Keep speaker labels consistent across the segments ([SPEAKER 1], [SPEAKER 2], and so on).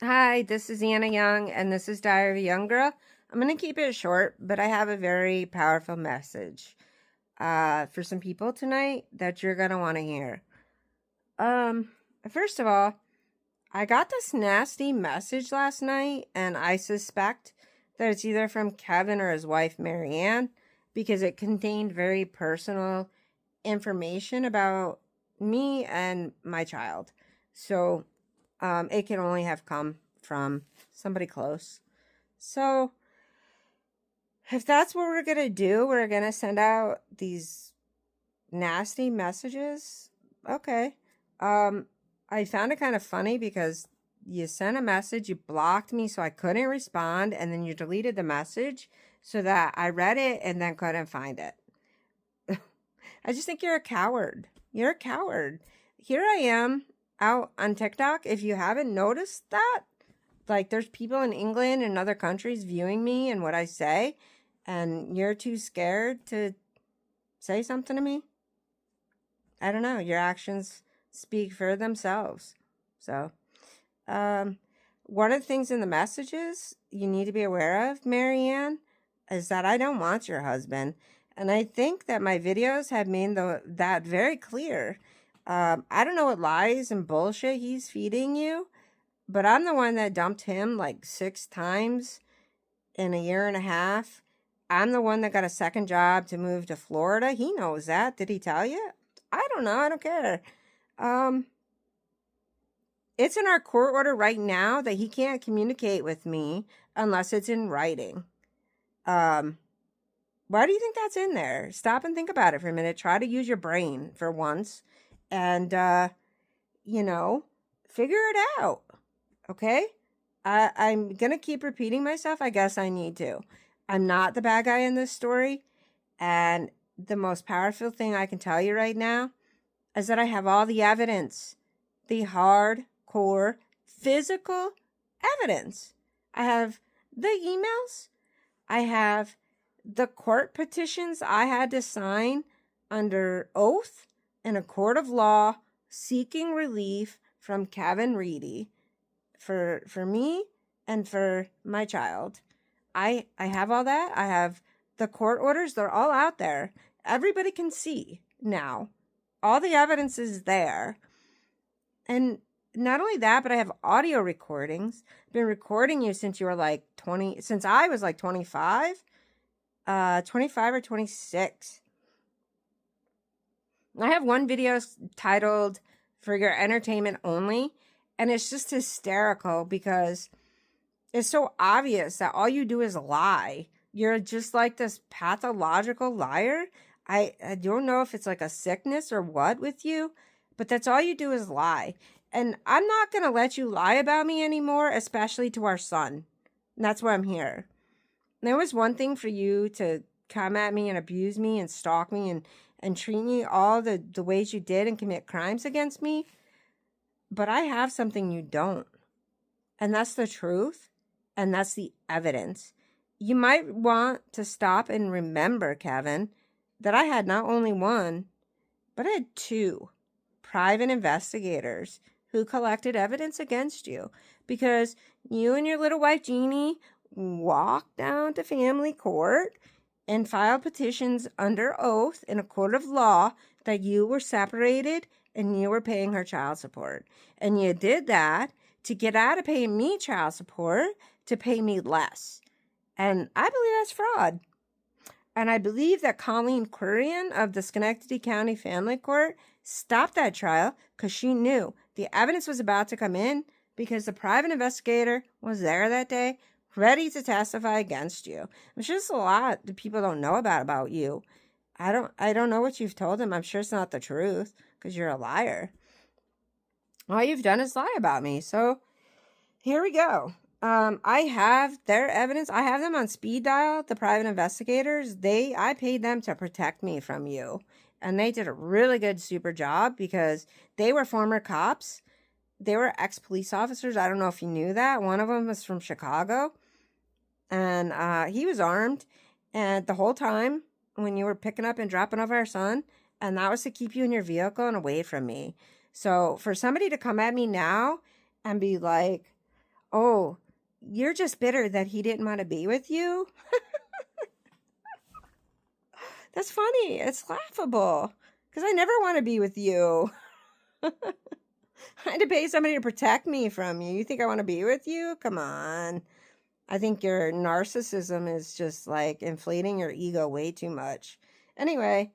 [SPEAKER 1] Hi, this is Anna Young, and this is Diary of a Young Girl. I'm going to keep it short, but I have a very powerful message for some people tonight that you're going to want to hear. First of all, I got this nasty message last night, and I suspect that it's either from Kevin or his wife, Marianne, because it contained very personal information about me and my child. So it can only have come from somebody close. So if that's what we're going to do, we're going to send out these nasty messages. Okay. I found it kind of funny because you sent a message, you blocked me so I couldn't respond, and then you deleted the message so that I read it and then couldn't find it. I just think you're a coward. You're a coward. Here I am out on TikTok. If you haven't noticed that, like there's people in England and other countries viewing me and what I say, and you're too scared to say something to me. I don't know. Your actions speak for themselves. So, one of the things in the messages you need to be aware of, Marianne, is that I don't want your husband. And I think that my videos have made that very clear. I don't know what lies and bullshit he's feeding you, but I'm the one that dumped him like 6 times in a year and a half. I'm the one that got a second job to move to Florida. He knows that. Did he tell you? I don't know. I don't care. It's in our court order right now that he can't communicate with me unless it's in writing. Why do you think that's in there? Stop and think about it for a minute. Try to use your brain for once and, figure it out. Okay? I'm going to keep repeating myself. I guess I need to. I'm not the bad guy in this story. And the most powerful thing I can tell you right now is that I have all the evidence, the hardcore physical evidence. I have the emails. I have the court petitions I had to sign under oath in a court of law seeking relief from Kevin Reedy for me and for my child. I have all that. I have the court orders. They're all out there. Everybody can see now. All the evidence is there. And not only that, but I have audio recordings. I've been recording you since you were like 20, since I was like 25, 25 or 26. I have one video titled For Your Entertainment Only, and it's just hysterical because it's so obvious that all you do is lie. You're just like this pathological liar. I don't know if it's like a sickness or what with you, but that's all you do is lie. And I'm not going to let you lie about me anymore, especially to our son. And that's why I'm here. There was one thing for you to come at me and abuse me and stalk me and treat me all the ways you did and commit crimes against me. But I have something you don't. And that's the truth. And that's the evidence. You might want to stop and remember, Kevin, that I had not only one, but I had 2 private investigators who collected evidence against you because you and your little wife, Jeannie, walked down to family court and filed petitions under oath in a court of law that you were separated and you were paying her child support. And you did that to get out of paying me child support to pay me less. And I believe that's fraud. And I believe that Colleen Quirian of the Schenectady County Family Court stopped that trial because she knew the evidence was about to come in because the private investigator was there that day ready to testify against you. I'm sure there's a lot that people don't know about you. I don't know what you've told them. I'm sure it's not the truth because you're a liar. All you've done is lie about me. So here we go. I have their evidence. I have them on speed dial, the private investigators. I paid them to protect me from you. And they did a really good, super job because they were former cops. They were ex-police officers. I don't know if you knew that. One of them was from Chicago. And he was armed. And the whole time when you were picking up and dropping off our son, and that was to keep you in your vehicle and away from me. So for somebody to come at me now and be like, Oh, you're just bitter that he didn't want to be with you? That's funny. It's laughable. Because I never want to be with you. I had to pay somebody to protect me from you. You think I want to be with you? Come on. I think your narcissism is just like inflating your ego way too much. Anyway,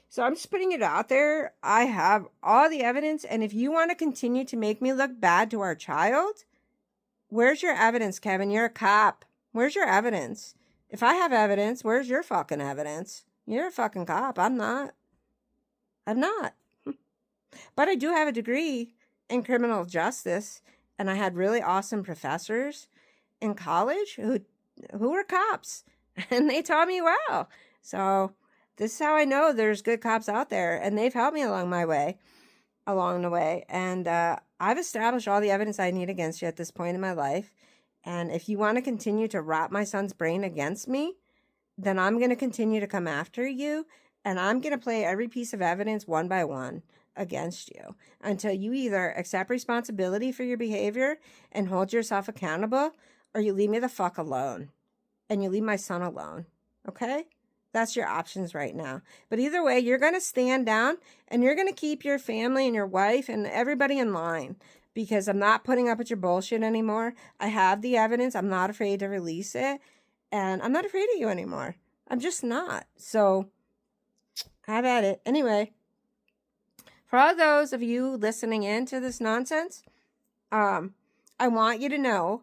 [SPEAKER 1] so I'm just putting it out there. I have all the evidence. And if you want to continue to make me look bad to our child, where's your evidence, Kevin? You're a cop. Where's your evidence? If I have evidence, where's your fucking evidence? You're a fucking cop. I'm not. I'm not. But I do have a degree in criminal justice, and I had really awesome professors in college who were cops, and they taught me well. So this is how I know there's good cops out there, and they've helped me along the way. And I've established all the evidence I need against you at this point in my life. And if you want to continue to rot my son's brain against me, then I'm going to continue to come after you, and I'm going to play every piece of evidence one by one against you until you either accept responsibility for your behavior and hold yourself accountable, or you leave me the fuck alone and you leave my son alone. Okay? That's your options right now. But either way, you're going to stand down and you're going to keep your family and your wife and everybody in line, because I'm not putting up with your bullshit anymore. I have the evidence. I'm not afraid to release it. And I'm not afraid of you anymore. I'm just not. So have at it. Anyway, for all those of you listening in to this nonsense, I want you to know,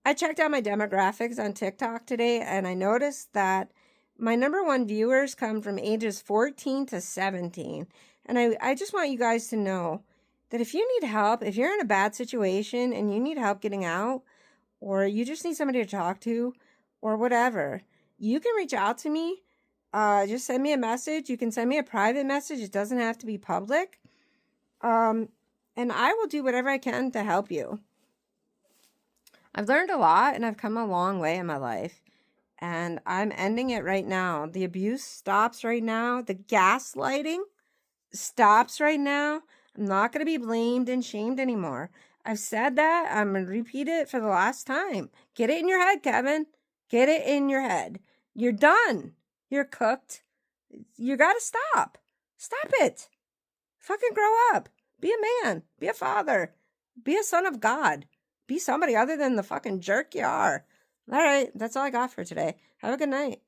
[SPEAKER 1] I checked out my demographics on TikTok today, and I noticed that my number one viewers come from ages 14 to 17. And I just want you guys to know that if you need help, if you're in a bad situation and you need help getting out, or you just need somebody to talk to, or whatever, you can reach out to me. Just send me a message. You can send me a private message. It doesn't have to be public. And I will do whatever I can to help you. I've learned a lot, and I've come a long way in my life. And I'm ending it right now. The abuse stops right now. The gaslighting stops right now. I'm not going to be blamed and shamed anymore. I've said that. I'm going to repeat it for the last time. Get it in your head, Kevin. Get it in your head. You're done. You're cooked. You got to stop. Stop it. Fucking grow up. Be a man. Be a father. Be a son of God. Be somebody other than the fucking jerk you are. All right. That's all I got for today. Have a good night.